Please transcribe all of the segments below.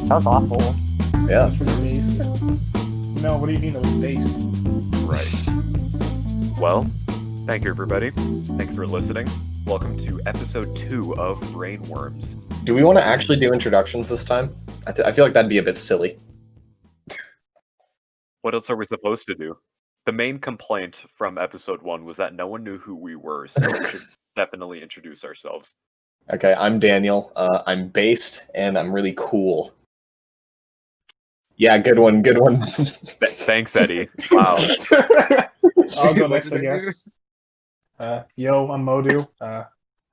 That was awful. Yeah. That's pretty based. No, what do you mean it was based? Right. Well, thank you, everybody. Thank you for listening. Welcome to episode 2 of Brainworms. Do we want to actually do introductions this time? I feel like that'd be a bit silly. What else are we supposed to do? The main complaint from episode 1 was that no one knew who we were, so we should definitely introduce ourselves. Okay, I'm Daniel. I'm based, and I'm really cool. Yeah, good one, good one. Thanks, Eddie. Wow. I'll go next, I guess. Yo, I'm Modou.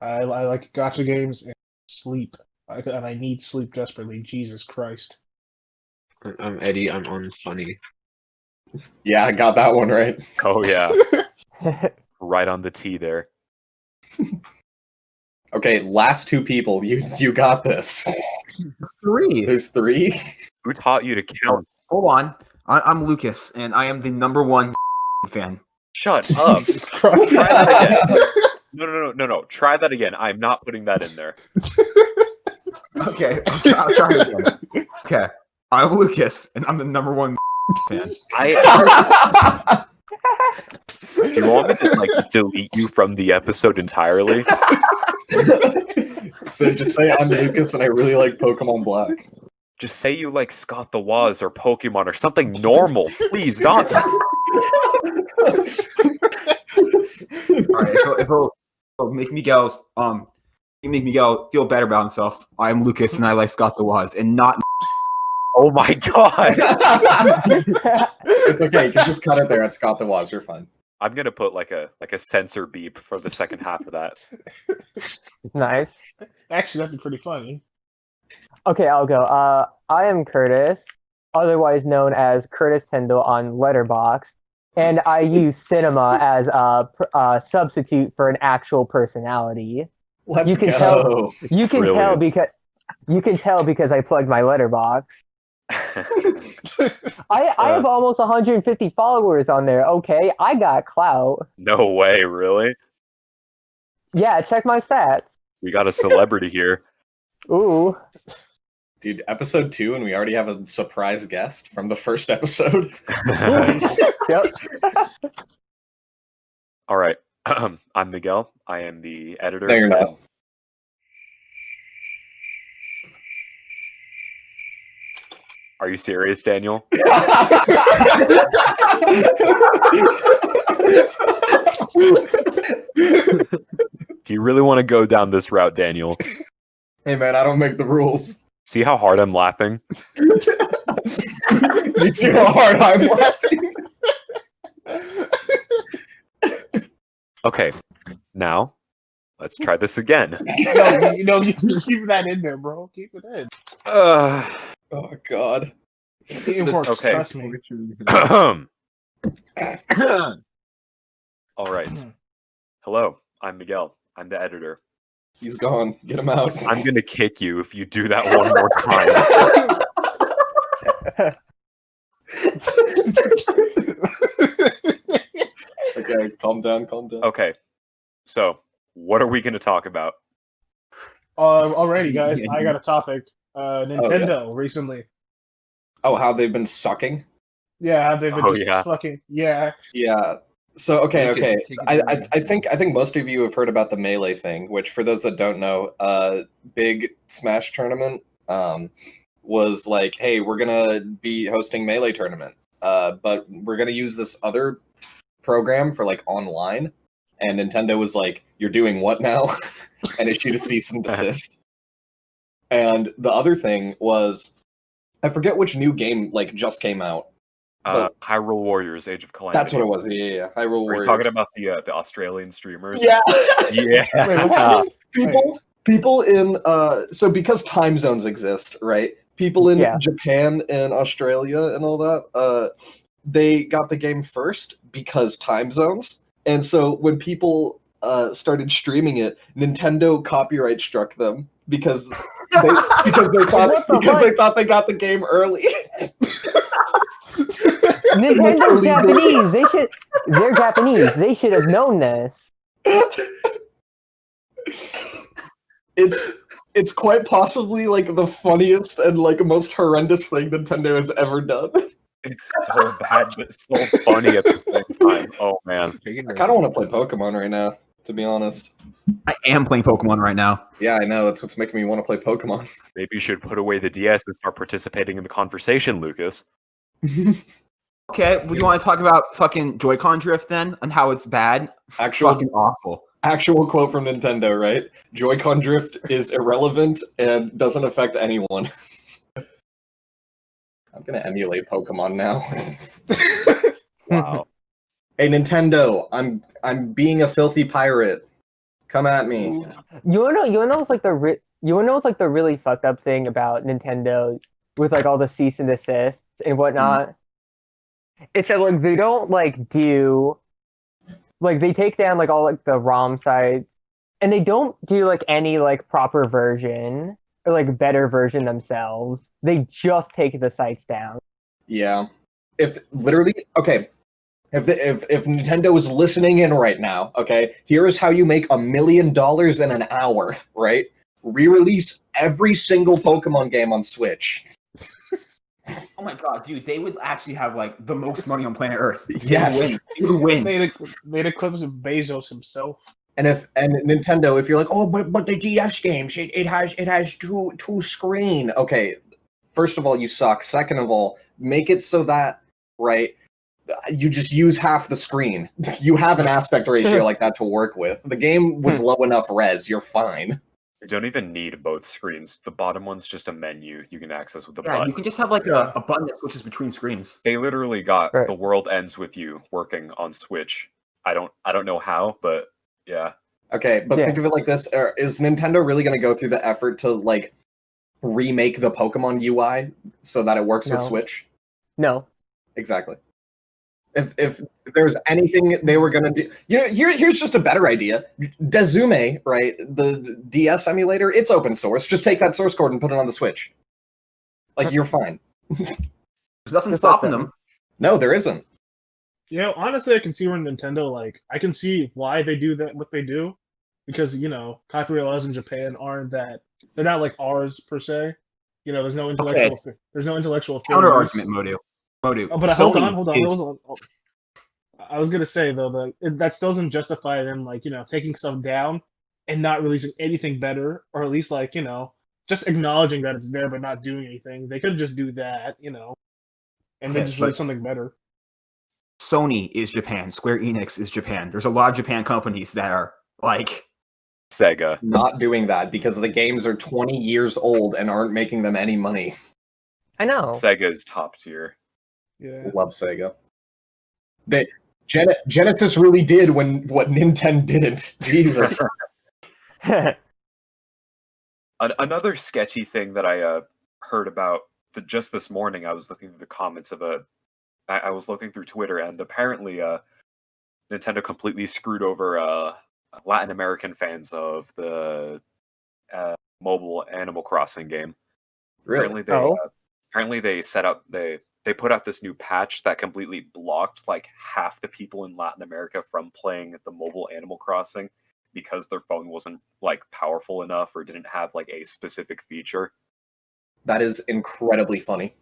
I like gacha games and sleep. And I need sleep desperately. Jesus Christ. I'm Eddie. I'm on funny. Yeah, I got that one right. Oh, yeah. Right on the T there. Okay, last two people. You got this. 3. There's 3? Who taught you to count? Hold on. I'm Lucas, and I am the #1 fan. Shut up. Jesus Try Christ. that again. No. Try that again. I'm not putting that in there. Okay, I'll try it again. Okay, I'm Lucas, and I'm the #1 fan. Do you want me to delete you from the episode entirely? So just say I'm Lucas, and I really like Pokemon Black. Just say you like Scott the Woz or Pokemon or something normal, please. Not. Alright, so if it'll make Miguel feel better about himself, I am Lucas, and I like Scott the Woz, and not. Oh my god! It's okay. You can just cut it there at Scott the Woz. You're fine. I'm gonna put like a censor beep for the second half of that. Nice. Actually, that'd be pretty funny. Okay, I'll go. I am Kurtis, otherwise known as Kurtis Tyndall on Letterboxd, and I use cinema as a substitute for an actual personality. Let's You can go. You can tell because I plugged my letterbox. I have almost 150 followers on there. Okay, I got clout. No way, really? Yeah, check my stats. We got a celebrity here. Ooh. Dude, episode 2, and we already have a surprise guest from the first episode. Yep. All right. I'm Miguel. I am the editor. No, you're not. Are you serious, Daniel? Do you really want to go down this route, Daniel? Hey man, I don't make the rules. See how hard I'm laughing? You see how hard I'm laughing? Okay, now let's try this again. No, you keep that in there, bro. Keep it in. Oh god. It works, Okay. trust me. All right. Hello, I'm Miguel. I'm the editor. He's gone. Get him out. I'm gonna kick you if you do that one more time. Okay, calm down, calm down. Okay, so what are we gonna talk about? Alrighty, guys, I got a topic. Nintendo recently. Oh, how they've been sucking? Yeah, how they've been Oh, just yeah. fucking yeah. Yeah. So okay. Take it I away. think most of you have heard about the Melee thing, which for those that don't know, big Smash tournament was like, hey, we're gonna be hosting Melee tournament, but we're gonna use this other program for like online, and Nintendo was like, you're doing what now? And issued a cease and desist. And the other thing was, I forget which new game like just came out. Hyrule Warriors: Age of Calamity. That's what it was. Yeah. Hyrule Were you Warriors. talking about the Australian streamers? Yeah. Yeah. Wait, what? People in so because time zones exist, right? People in Yeah. Japan and Australia and all that, they got the game first because time zones. And so when people started streaming it, Nintendo copyright struck them because they thought they got the game early. Nintendo's Japanese. They're Japanese. They should have known this. It's It's quite possibly like the funniest and like most horrendous thing Nintendo has ever done. It's so bad, but so funny at the same time. Oh man. I kind of want to play Pokemon right now, to be honest. I am playing Pokemon right now. Yeah, I know. That's what's making me want to play Pokemon. Maybe you should put away the DS and start participating in the conversation, Lucas. Okay, well, you want to talk about fucking Joy-Con drift then, and how it's bad? Fucking awful. Actual quote from Nintendo, right? Joy-Con drift is irrelevant and doesn't affect anyone. I'm gonna emulate Pokemon now. Wow. Hey Nintendo, I'm being a filthy pirate. Come at me. You wanna know what's like the really fucked up thing about Nintendo with like all the cease and desists and whatnot? It's that like they don't like do like they take down like all like the ROM sites and they don't do like any like proper version or like better version themselves. They just take the sites down. Yeah. If Nintendo is listening in right now, okay, here is how you make $1 million in an hour, right? Re-release every single Pokemon game on Switch. Oh my god, dude, they would actually have like the most money on planet Earth. Yes. They would win. They'd eclipse Bezos himself. And Nintendo, if you're like, oh, but the DS games, it has two screen. Okay, first of all, you suck. Second of all, make it so that, right, you just use half the screen. You have an aspect ratio like that to work with. The game was low enough res. You're fine. You don't even need both screens. The bottom one's just a menu you can access with the Yeah, button. you can just have like a button that switches between screens. They literally got Right. The World Ends With You working on Switch. I don't know how, but yeah. Okay, but Yeah. think of it like this: is Nintendo really going to go through the effort to like remake the Pokemon UI so that it works with No. Switch? No. Exactly. If there's anything they were gonna do, here's just a better idea. Dezume, right? The DS emulator, it's open source. Just take that source code and put it on the Switch. Like you're fine. There's nothing Just stopping like them. No, there isn't. You know, honestly, I can see where Nintendo, like, I can see why they do that, what they do, because, you know, copyright laws in Japan aren't that, they're not like ours, per se. You know, there's no intellectual fair Counter use. argument, Modou. Oh, but hold Sony on. is- I was gonna say, though, that still doesn't justify them, like, you know, taking stuff down and not releasing anything better, or at least, like, you know, just acknowledging that it's there but not doing anything. They could just do that, you know, and then Okay, just but- release something better. Sony is Japan. Square Enix is Japan. There's a lot of Japan companies that are like Sega. Not doing that because the games are 20 years old and aren't making them any money. I know. Sega is top tier. Yeah. Love Sega. Genesis really did what Nintendo didn't. Jesus. Another sketchy thing that I heard about just this morning. I was looking through the comments of I was looking through Twitter, and apparently Nintendo completely screwed over Latin American fans of the mobile Animal Crossing game. Really? Apparently they put out this new patch that completely blocked like half the people in Latin America from playing the mobile Animal Crossing because their phone wasn't like powerful enough or didn't have like a specific feature. That is incredibly funny.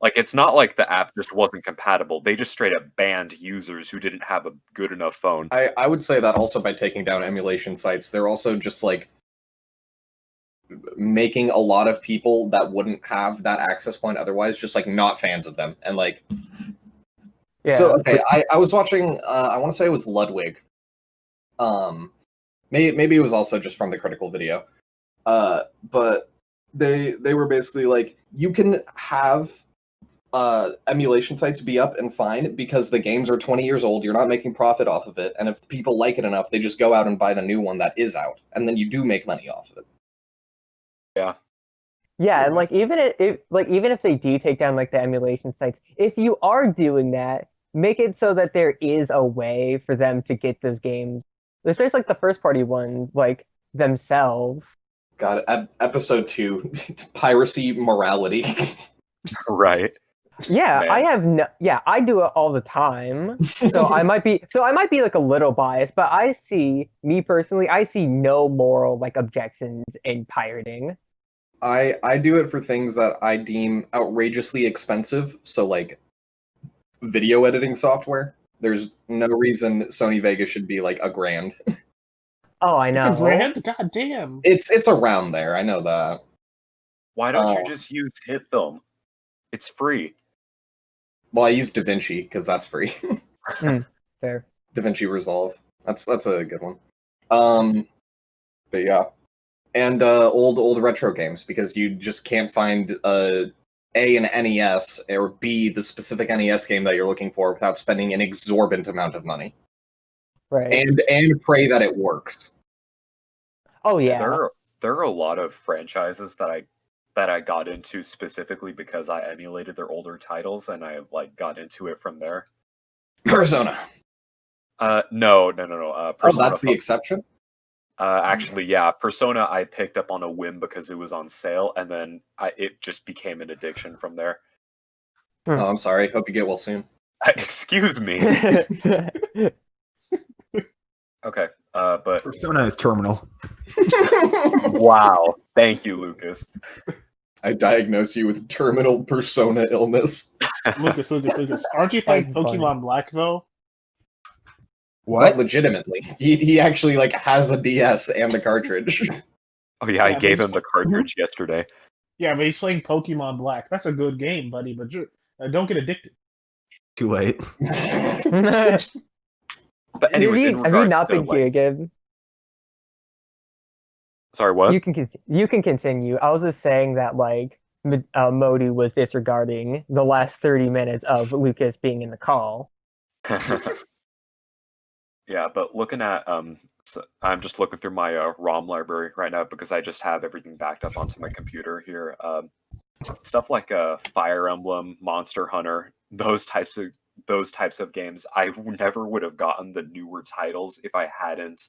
Like, it's not like the app just wasn't compatible. They just straight up banned users who didn't have a good enough phone. I would say that also by taking down emulation sites, they're also just like making a lot of people that wouldn't have that access point otherwise just like not fans of them. And like Yeah. so okay, I was watching I want to say it was Ludwig. Maybe it was also just from the critical video. But they were basically like, you can have emulation sites be up and fine because the games are 20 years old, you're not making profit off of it, and if people like it enough, they just go out and buy the new one that is out, and then you do make money off of it. Yeah, and like even if they do take down like the emulation sites, if you are doing that, make it so that there is a way for them to get those games, especially like the first party ones, like themselves. God, episode 2, piracy morality. Right. Yeah, Man. I have no. Yeah, I do it all the time. So I might be. So I might be like a little biased, but me personally, I see no moral like objections in pirating. I do it for things that I deem outrageously expensive. So like video editing software. There's no reason Sony Vegas should be like $1,000. Oh, I It's a know. grand? God damn. It's around there. I know that. Why don't you Oh. just use HitFilm? It's free. Well, I use DaVinci because that's free. Fair. DaVinci Resolve. That's a good one. But yeah, and old retro games because you just can't find an NES or B the specific NES game that you're looking for without spending an exorbitant amount of money. Right. And pray that it works. Oh Yeah, yeah. there are a lot of franchises that I got into specifically because I emulated their older titles and I like got into it from there. Persona. No. Oh, Persona that's the exception. Actually, yeah, Persona I picked up on a whim because it was on sale, and then it just became an addiction from there. Oh, I'm sorry. Hope you get well soon. Excuse me. Okay, but Persona is terminal. wow, thank you, Lucas. I diagnose you with terminal persona illness. Lucas. Aren't you playing That's funny. Pokemon Black, though? What? Legitimately. He actually like has a DS and the cartridge. Oh yeah, I Yeah, gave but him the cartridge yesterday. Yeah, but he's playing Pokemon Black. That's a good game, buddy, but don't get addicted. Too late. But anyways, in have you regards not to been like, Gabe? sorry, what? You can continue. I was just saying that like Modou was disregarding the last 30 minutes of Lucas being in the call. Yeah, but looking at so I'm just looking through my ROM library right now because I just have everything backed up onto my computer here. Stuff like Fire Emblem, Monster Hunter, those types of games. I never would have gotten the newer titles if I hadn't,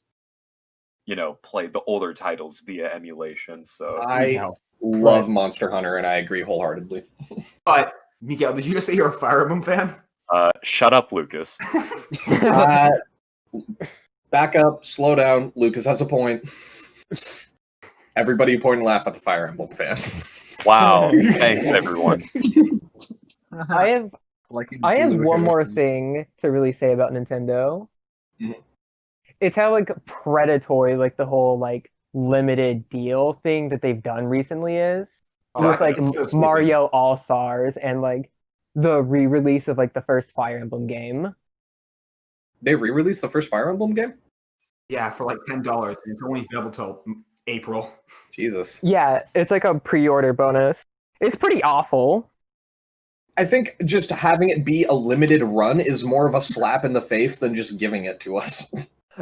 played the older titles via emulation. So I love Monster Hunter, and I agree wholeheartedly. But Miguel, did you just say you're a Fire Emblem fan? shut up, Lucas. Back up, slow down. Lucas has a point. Everybody point and laugh at the Fire Emblem fan. Wow, thanks everyone. I have one more thing to really say about Nintendo. Mhm. It's how like predatory like the whole like limited deal thing that they've done recently is. With like that's so stupid. Mario All Stars and like the re-release of like the first Fire Emblem game. They re-released the first Fire Emblem game? Yeah, for like $10, and it's only available till April. Jesus. Yeah, it's like a pre-order bonus. It's pretty awful. I think just having it be a limited run is more of a slap in the face than just giving it to us.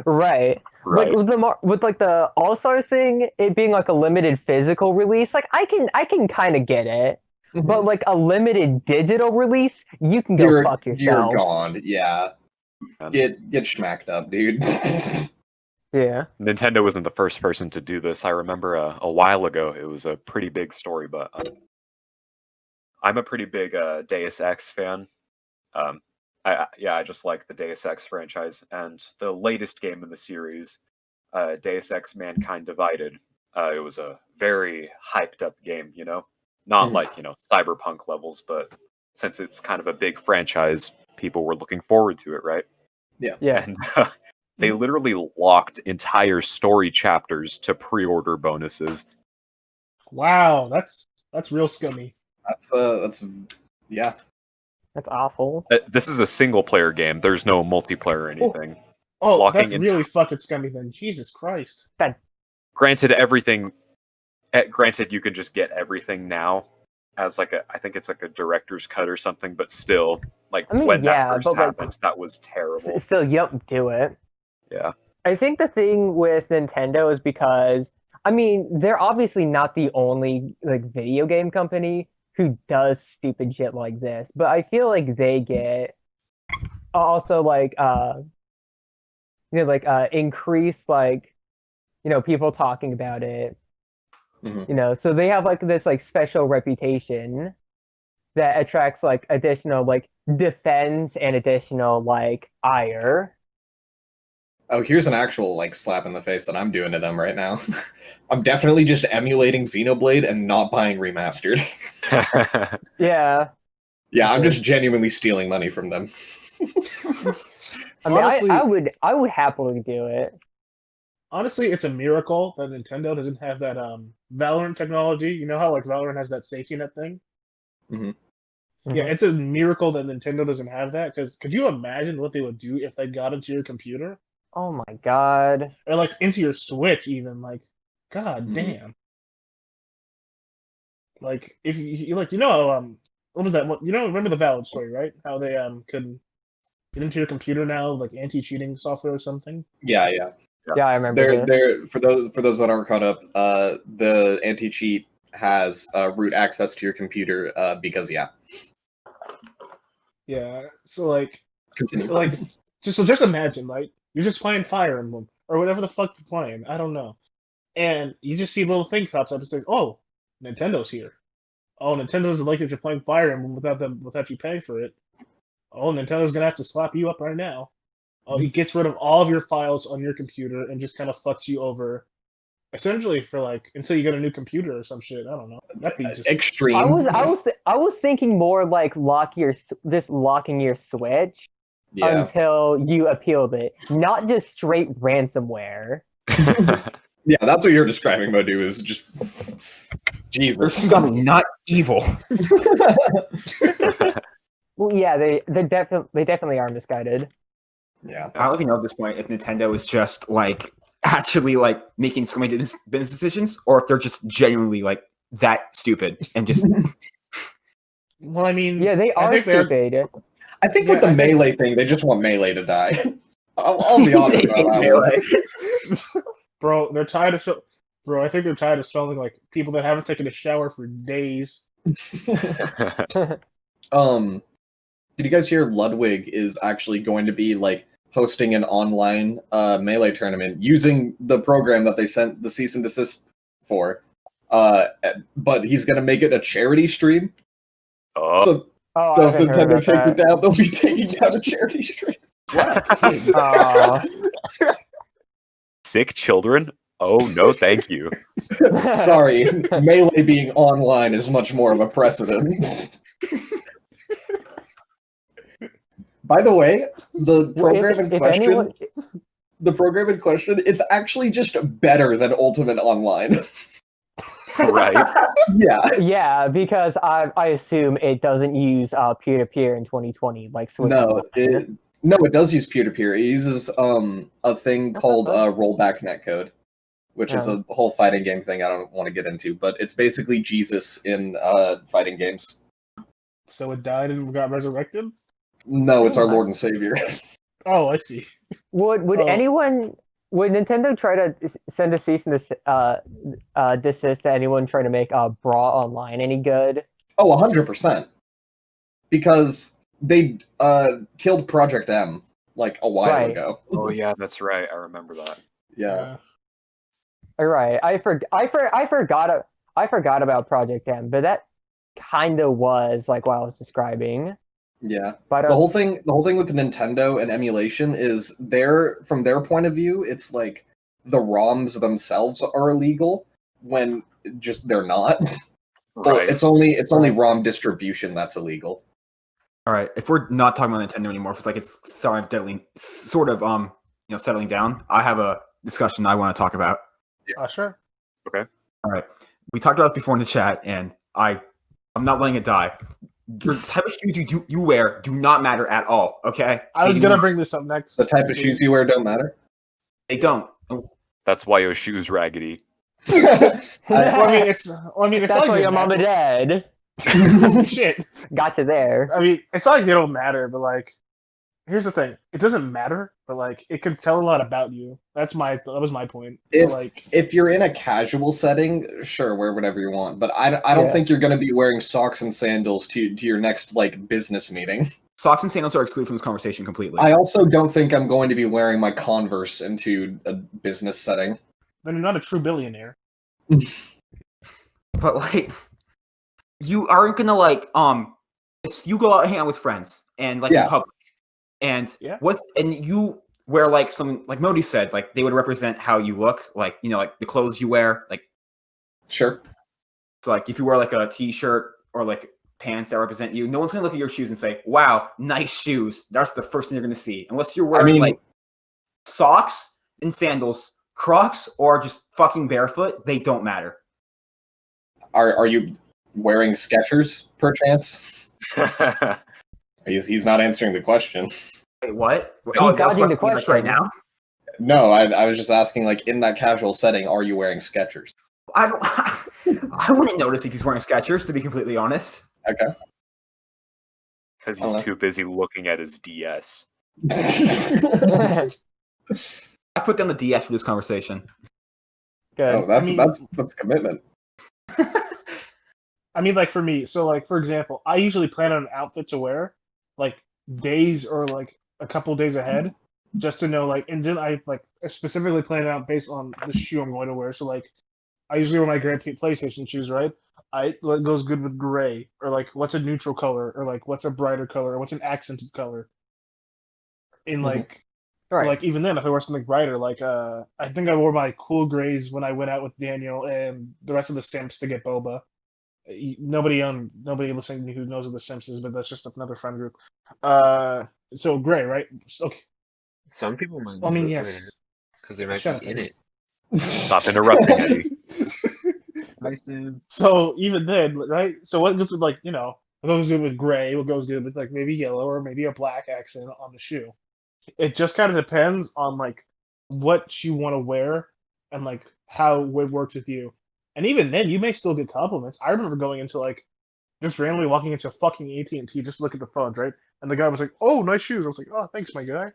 Right. Right. Like with like the All Stars thing, it being like a limited physical release, like I can kind of get it. But like a limited digital release, you can go fuck yourself. You're gone. Yeah. Get schmacked up, dude. Yeah. Nintendo wasn't the first person to do this. I remember a while ago, it was a pretty big story, but I'm a pretty big Deus Ex fan. I just like the Deus Ex franchise, and the latest game in the series, Deus Ex: Mankind Divided. It was a very hyped up game, not like cyberpunk levels, but since it's kind of a big franchise, people were looking forward to it, right? Yeah. And they literally locked entire story chapters to pre-order bonuses. Wow, that's real scummy. That's yeah. That's awful. This is a single player game. There's no multiplayer or anything. Oh, Locking that's in really fucking scummy then. Jesus Christ. Granted, granted, you could just get everything now as I think it's like a director's cut or something, but still, like when that first happened, that was terrible. Still, you don't do it. Yeah. I think the thing with Nintendo is because, I mean, they're obviously not the only like video game company who does stupid shit like this, but I feel like they get also like increased like people talking about it. Mhm. So they have like this like special reputation that attracts like additional like defense and additional like ire. Oh, here's an actual like slap in the face that I'm doing to them right now. I'm definitely just emulating Xenoblade and not buying remastered. Yeah. Yeah, I'm just genuinely stealing money from them. I mean, Honestly, I would happily do it. honestly, it's a miracle that Nintendo doesn't have that Valorant technology. You know how like Valorant has that safety net thing? Mhm. Yeah, Mhm. it's a miracle that Nintendo doesn't have that. Because could you imagine what they would do if they got into your computer Oh my god. or like into your Switch even? Like, god Mhm. damn. Like if you like, what was that? What remember the Valorant story, right? How they could get into your computer now, like anti-cheating software or something. Yeah. Yeah, I remember this. They're for those that aren't caught up. The anti-cheat has root access to your computer because Yeah. So like Continue. just imagine, like you're just playing Fire Emblem or whatever the fuck you're playing. I don't know. And you just see a little thing pops up. It's like, oh, Nintendo's here. Oh, Nintendo doesn't like that you're playing Fire Emblem without you paying for it. Oh, Nintendo's gonna have to slap you up right now. Oh, it gets rid of all of your files on your computer and just kind of fucks you over, essentially for like until you get a new computer or some shit. I don't know. That'd be just Extreme. I was thinking more like locking your Switch Yeah. until you appealed it, not just straight ransomware. Yeah, that's what you're describing, Modou, is just They're Jesus. scummy, not evil. Well, yeah, they definitely are misguided. Yeah. I don't even know at this point if Nintendo is just like actually like making so many business decisions, or if they're just genuinely like that stupid and just well, I mean, Yeah, they I are think they're stupid. I think Yeah, with the I think- Melee thing, they just want Melee to die. I'll be honest about that one. bro. They're tired of bro. I think they're tired of showing like people that haven't taken a shower for days. Did you guys hear Ludwig is actually going to be like hosting an online Melee tournament using the program that they sent the cease and desist for? But he's gonna make it a charity stream. Oh, So Oh, so I if haven't heard Nintendo about takes it that. down, they'll be taking down a charity stream. Aw. sick children? Oh no, thank you. Sorry, Melee being online is much more of a precedent. By the way, the program in question, it's actually just better than Ultimate Online. Right. Yeah. Yeah, because I assume it doesn't use peer-to-peer in 2020 like Switch Online. It does use peer-to-peer. It uses a thing called rollback netcode, which is a whole fighting game thing I don't want to get into, but it's basically Jesus in fighting games. So it died and got resurrected. No, it's our Lord and Savior. Oh, I see. Would Nintendo try to send a cease and desist to anyone trying to make Brawl Online any good? Oh, 100%. Because they killed Project M like a while Right. ago. Oh yeah, that's right. I remember that. Yeah. Right. I forgot about Project M, but that kind of was like what I was describing. Yeah. But The whole thing with Nintendo and emulation is from their point of view, it's like the ROMs themselves are illegal when just they're not. Well, Right. it's only ROM distribution that's illegal. all right. If we're not talking about Nintendo anymore, if it's like it's sort of settling down, I have a discussion I want to talk about. Sure. All right. We talked about this before in the chat, and I'm not letting it die. Your type of shoes you wear do not matter at all. Okay. I was gonna bring this up next. The type of shoes you wear don't matter. They don't. That's why your shoes raggedy. Well, I mean, it's that's not like why they your mama matter. dead. Shit. Got you there. I mean, it's not like they don't matter, but like, here's the thing: it doesn't matter, but like, it can tell a lot about you. That was my point. If you're in a casual setting, sure, wear whatever you want. But I don't think you're going to be wearing socks and sandals to your next like business meeting. Socks and sandals are excluded from this conversation completely. I also don't think I'm going to be wearing my Converse into a business setting. then you're not a true billionaire. But like, you aren't gonna like if you go out and hang out with friends and like in Yeah. public, and Yeah. you wear like some like Modou said, like they would represent how you look, like like the clothes you wear, like Sure. so like if you wear like a t-shirt or like pants that represent you, no one's gonna look at your shoes and say, "Wow, nice shoes." That's the first thing you're gonna see, unless you're I wearing mean, like socks and sandals, Crocs, or just fucking barefoot. They don't matter. are you wearing Skechers perchance? He's not answering the question. Wait, what? He's that's dodging what the I mean, like, question. right now. No, I was just asking, like, in that casual setting, are you wearing Skechers? I don't. I wouldn't notice if he's wearing Skechers, to be completely honest. Okay. Because he's too busy looking at his DS. I put down the DS for this conversation. Good. Oh, that's I mean- that's commitment. I mean, like for me, so like for example, I usually plan on an outfit to wear like days or like a couple days ahead, just to know like, and then I like specifically plan it out based on the shoe I'm going to wear. So like, I usually wear my Grand PlayStation shoes, right? What goes good with gray, or like what's a neutral color, or like what's a brighter color, or what's an accented color. In like, Right. like even then, if I wear something brighter, like I think I wore my cool grays when I went out with Daniel and the rest of the simps to get boba. Nobody listening to me who knows what the Simps is, but that's just another friend group. So gray, right? Okay. Some people might. I mean, yes. Because they might Shut up, be in Eddie. it. Stop interrupting, Eddie. Hi, Sam. So even then, right? So what goes with like what goes good with gray? What goes good with like maybe yellow or maybe a black accent on the shoe? It just kind of depends on like what you want to wear and like how it works with you. And even then, you may still get compliments. I remember going into like just randomly walking into fucking AT&T just to look at the phones, right? And the guy was like, "Oh, nice shoes." I was like, "Oh, thanks, my guy."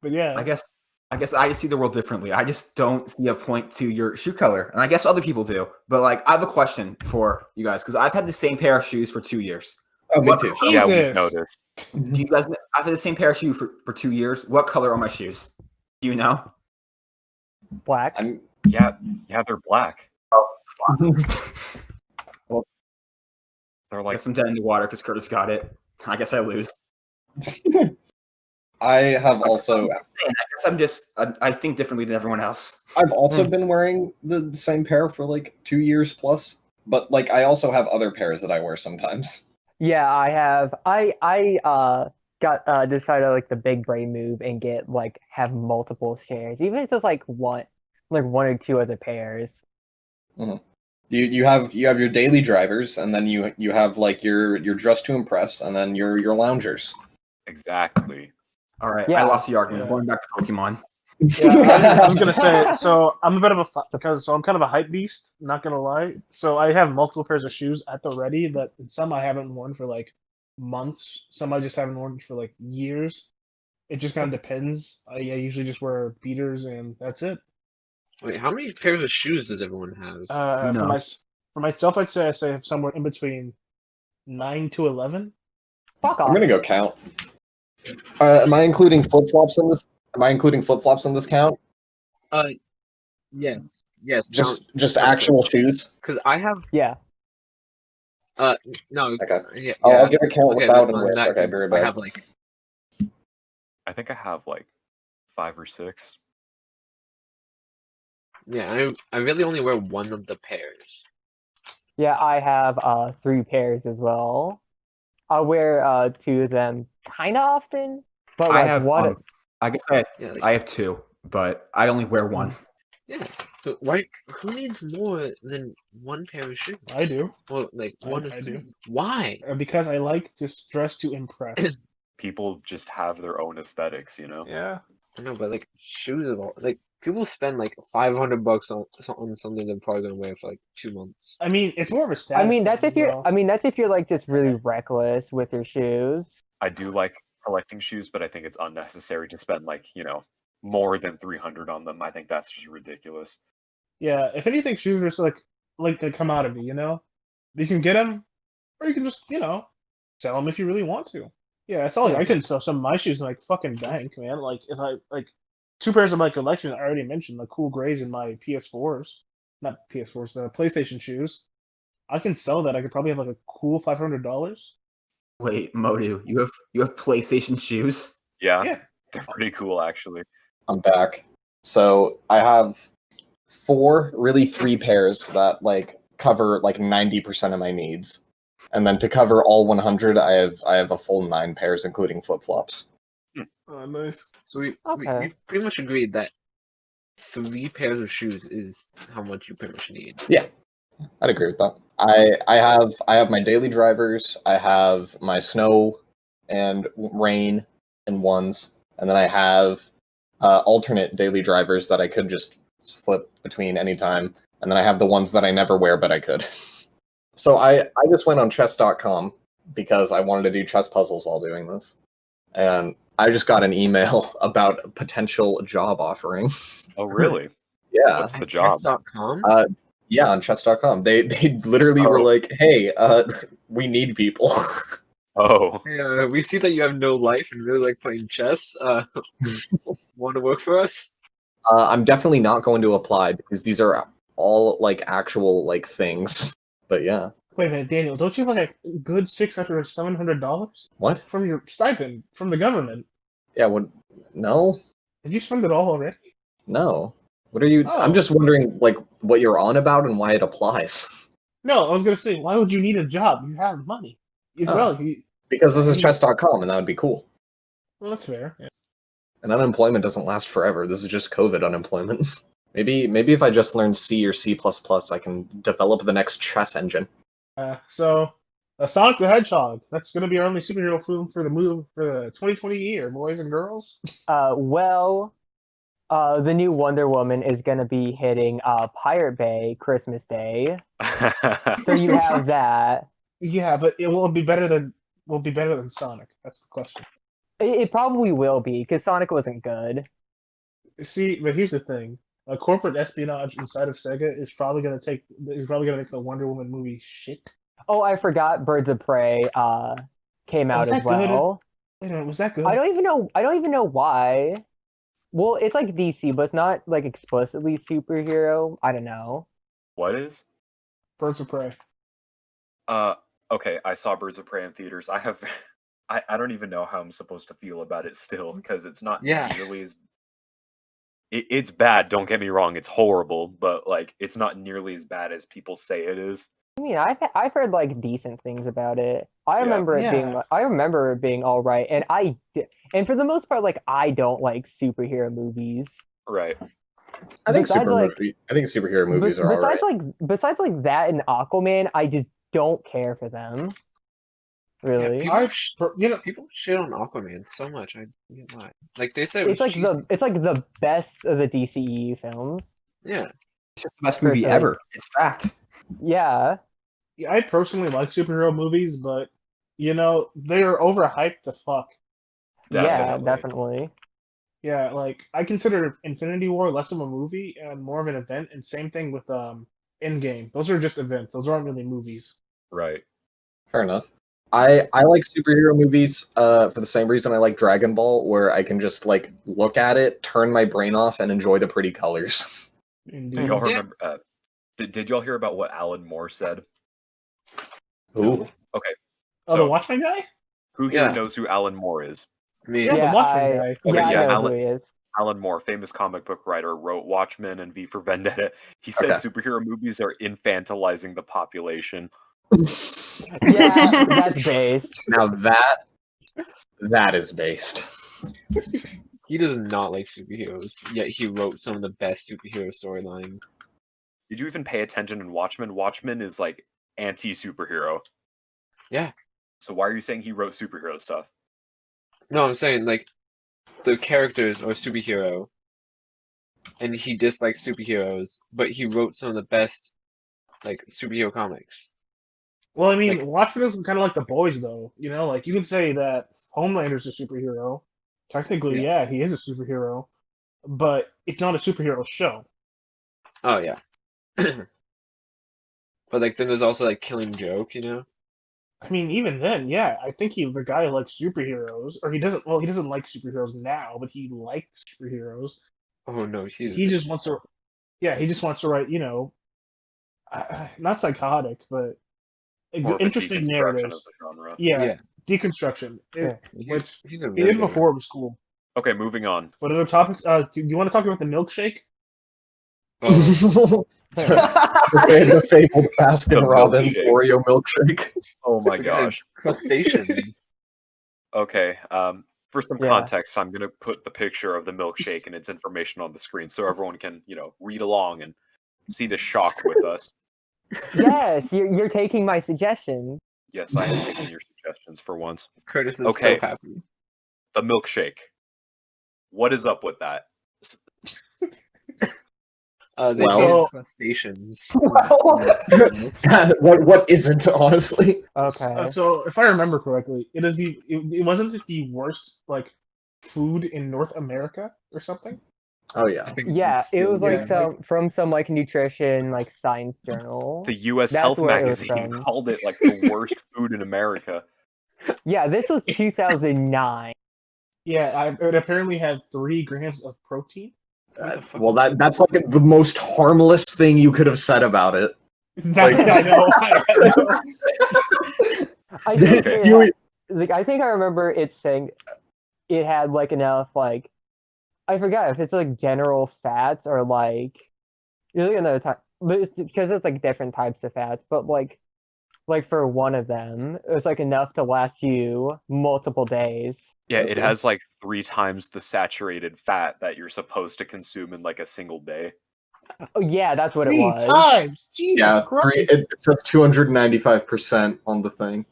But yeah, I guess I just see the world differently. I just don't see a point to your shoe color, and I guess other people do. But like, I have a question for you guys because I've had the same pair of shoes for 2 years. Oh, me What too. color- Yeah, we've Jesus. noticed. Do you guys? I've had the same pair of shoes for 2 years. What color are my shoes? Do you know? Black. I'm Yeah, they're black. Well, They're I like guess I'm dead in the water because Kurtis got it. I guess I lose. I have also I guess I'm just I think differently than everyone else. I've also been wearing the same pair for like 2 years plus, but like I also have other pairs that I wear sometimes. Yeah, I have. I got decided like the big brain move and have multiple shares, even if it's just like one or two other pairs. You have your daily drivers, and then you have like your dress to impress, and then your loungers. exactly. All right, Yeah. I lost the argument. Yeah. Going back to Pokemon. Yeah, I was gonna say. So I'm a bit of a I'm kind of a hype beast. Not gonna lie. So I have multiple pairs of shoes at the ready that some I haven't worn for like months. Some I just haven't worn for like years. It just kind of depends. I usually just wear beaters and that's it. Wait, how many pairs of shoes does everyone have? No. For myself, I'd say I have somewhere in between 9 to 11. Fuck off. I'm gonna go count. Am I including flip flops in this? Am I including flip flops in this count? Yes. Just actual shoes. Because I have Yeah. no. Okay. Yeah, I'll give a count okay, without then and with. that Okay, counts. very I bad. have like I think I have like 5 or 6. I really only wear one of the pairs. Yeah, I have 3 pairs as well. I wear 2 of them kind of often, but I like have one. I guess Yeah, like, I have 2, but I only wear one. yeah. But why? Who needs more than one pair of shoes? I do. Well, like one I or do. three. Why? Because I like to dress to impress. People just have their own aesthetics, you know? Yeah. I know, but like shoes of all like people spend like $500 on something they're probably gonna wear for like 2 months. I mean, it's more of a status. I mean, that's thing, if you're. though. I mean, that's if you're like just really reckless with your shoes. I do like collecting shoes, but I think it's unnecessary to spend like, more than 300 on them. I think that's just ridiculous. Yeah, if anything, shoes are just like a commodity, you know? You can get them, or you can just, sell them if you really want to. Yeah, it's all Yeah. I can sell some of my shoes in like fucking bank, man. Like if I like 2 pairs of my collection, I already mentioned the cool grays in my PS4s, not PS4s, the PlayStation shoes. I can sell that. I could probably have like a cool $500. Wait, Modou, you have PlayStation shoes? Yeah, Yeah. they're pretty cool actually. I'm back. So I have three pairs that like cover like 90% of my needs. And then to cover all 100, I have a full 9 pairs, including flip-flops. Oh, nice. So we Okay. pretty much agreed that 3 pairs of shoes is how much you pretty much need. I'd agree with that. I have my daily drivers, I have my snow and rain and ones, and then I have alternate daily drivers that I could just flip between anytime, and then I have the ones that I never wear but I could. So I just went on chess.com because I wanted to do chess puzzles while doing this. And I just got an email about a potential job offering. Oh, really? Yeah. What's the job? Chess.com? Yeah, on chess.com. They literally were Oh. like, "Hey, we need people." Oh, Yeah, we see that you have no life and really like playing chess. Want to work for us? I'm definitely not going to apply because these are all like actual like things. But yeah. Wait a minute, Daniel. Don't you have like a good $600 or $700 What? from your stipend from the government? Yeah, what no? Did you spend it all already? No. What are you Oh. I'm just wondering like what you're on about and why it applies. No, I was gonna say, why would you need a job? You have money. It's Oh. well, Because this is chess.com and that would be cool. well, that's fair. Yeah. And unemployment doesn't last forever. This is just COVID unemployment. Maybe if I just learn C or C++, I can develop the next chess engine. So, Sonic the Hedgehog. That's gonna be our only superhero film for the 2020 year, boys and girls. The new Wonder Woman is gonna be hitting Pirate Bay Christmas Day. So you have that. Yeah, but it will be better than Sonic. That's the question. It probably will be because Sonic wasn't good. See, but here's the thing: corporate espionage inside of Sega is probably gonna make the Wonder Woman movie shit. Oh, I forgot Birds of Prey came out Was that as well. Wait a minute, was that good? I don't even know why. Well, it's like DC, but it's not like explicitly superhero. I don't know. what is? Birds of Prey. Okay, I saw Birds of Prey in theaters. I don't even know how I'm supposed to feel about it still because it's not Yeah. nearly as. It's bad. Don't get me wrong. It's horrible, but like it's not nearly as bad as people say it is. I mean, I've heard like decent things about it. I Yeah. remember it being all right, and for the most part, like I don't like superhero movies. Right. I think Besides, superhero movies are alright. Besides like that and Aquaman, I just don't care for them. Really, Yeah, people shit on Aquaman so much. I get why. Like they said, it was cheesy. it's like the best of the DCEU films. Yeah. It's just the best movie Personally. ever. It's fact. Yeah, Yeah, I personally like superhero movies, but they are overhyped to fuck. yeah, Definitely. definitely. Yeah, like I consider Infinity War less of a movie and more of an event, and same thing with Endgame. Those are just events. Those aren't really movies. Right. Fair enough. I like superhero movies for the same reason I like Dragon Ball, where I can just like look at it, turn my brain off, and enjoy the pretty colors. Do Indeed. y'all Yeah. remember? Did y'all hear about what Alan Moore said? Ooh. Okay. Oh, the So Watchmen guy? who here Yeah. knows who Alan Moore is? Me. Yeah, Yeah, the Watchmen guy. Okay, I yeah, know Alan- who he is. Alan Moore, famous comic book writer, wrote Watchmen and V for Vendetta. He said Okay. superhero movies are infantilizing the population. Yeah, that's based. Now that is based. He does not like superheroes, yet he wrote some of the best superhero storylines. Did you even pay attention in Watchmen? Watchmen is like anti-superhero. Yeah. So why are you saying he wrote superhero stuff? No, I'm saying like the characters are superhero, and he dislikes superheroes, but he wrote some of the best like superhero comics. Well, I mean, Like- Watchmen is kind of like The Boys, though. Like you can say that Homelander's a superhero. Technically, yeah, he is a superhero, but it's not a superhero show. Oh yeah. But like then there's also like Killing Joke, I mean, even then, yeah, I think the guy likes superheroes, or he doesn't. Well, he doesn't like superheroes now, but he liked superheroes. Oh no, he's He just wants to. Yeah, he just wants to write. Not psychotic, but More of a interesting deconstruction narratives. of the genre. Yeah, Yeah. deconstruction. Which He's a he really did good before it was cool. Okay, moving on. What other topics? Do you want to talk about the milkshake? Oh, The fabled The Baskin Robbins milkshake. Oreo milkshake. Oh my look at gosh. his crustaceans. Okay. For some Yeah. context, I'm gonna put the picture of the milkshake and its information on the screen so everyone can, read along and see the shock with us. Yes, you're taking my suggestions. Yes, I am taking your suggestions for once. Curtis is Okay. so happy. The milkshake. What is up with that? They Well- say crustaceans. What isn't, honestly? Okay. So if I remember correctly, it wasn't the worst like food in North America or something. Oh I yeah. think Yeah, it's it still was like yeah, some from some like nutrition like science journal. The U.S. That's Health where it was Magazine from. called it like the worst food in America. Yeah, this was 2009. Yeah, it apparently had 3 grams of protein. What the fuck? Well, that's like the most harmless thing you could have said about it. That's Like- I know. I know. I think Okay. it You- had- like I think I remember it saying it had like enough like I forgot if it's like general fats or like really another type, but it's because it's like different types of fats. But like for one of them, it was like enough to last you multiple days. Yeah, it Okay. has like 3 times the saturated fat that you're supposed to consume in like a single day. Oh yeah, that's what it 3 was. times. Jesus Yeah, Christ. it says 295% on the thing.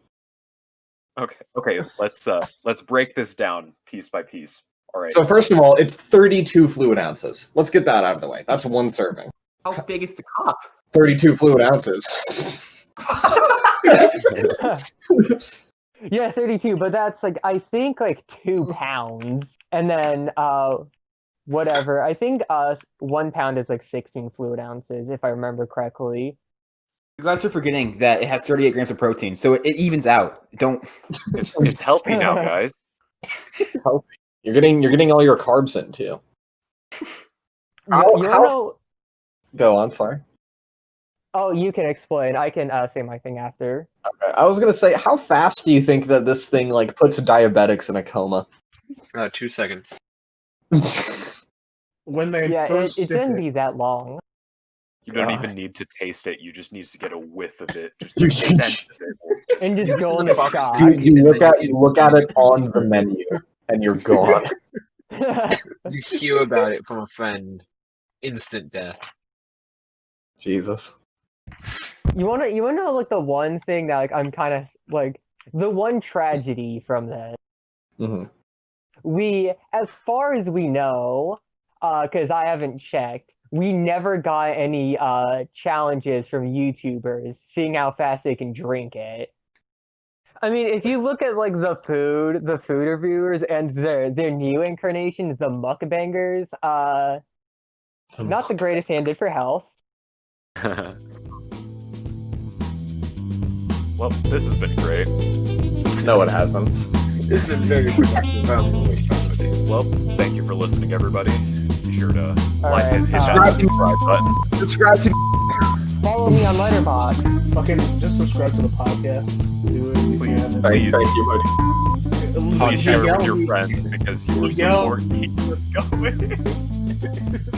Okay, let's break this down piece by piece. All right. So first of all, it's 32 fluid ounces. Let's get that out of the way. That's one serving. How big is the cup? 32 fluid ounces. Yeah, 32, but that's like I think like 2 pounds, and then whatever. I think 1 pound is like 16 fluid ounces if I remember correctly. You guys are forgetting that it has 38 grams of protein, so it evens out. Don't. It's healthy now, guys. You're getting all your carbs in too. You How- know? Go on, sorry. Oh, you can explain. I can say my thing after. Okay, I was gonna say, how fast do you think that this thing like puts diabetics in a coma? 2 seconds. When they Yeah, first it sip shouldn't it. be that long. You don't God. even need to taste it. You just need to get a whiff of it. Just You- the scent of it. And just This go is in the the box shock. You And look then at you you look at can- it on the menu, and you're gone. You hear about it from a friend. Instant death. Jesus. You wanna know like the one thing that like I'm kind of like the one tragedy from this. hmm We, as far as we know, because I haven't checked, we never got any challenges from YouTubers seeing how fast they can drink it. I mean, if you look at like the food reviewers and their new incarnations, the mukbangers, not the greatest handed for health. Well, this has been great. No, it hasn't. This is very productive. I don't know what you're talking about, dude. Well, thank you for listening, everybody. Be sure to All like right, and hit that subscribe button. Subscribe to Follow me on Letterboxd. Fucking just subscribe to the podcast. Do it. if you Please. haven't. Thank you, buddy. Please share it with Miguel, your friends because you are Miguel. so more keep this going.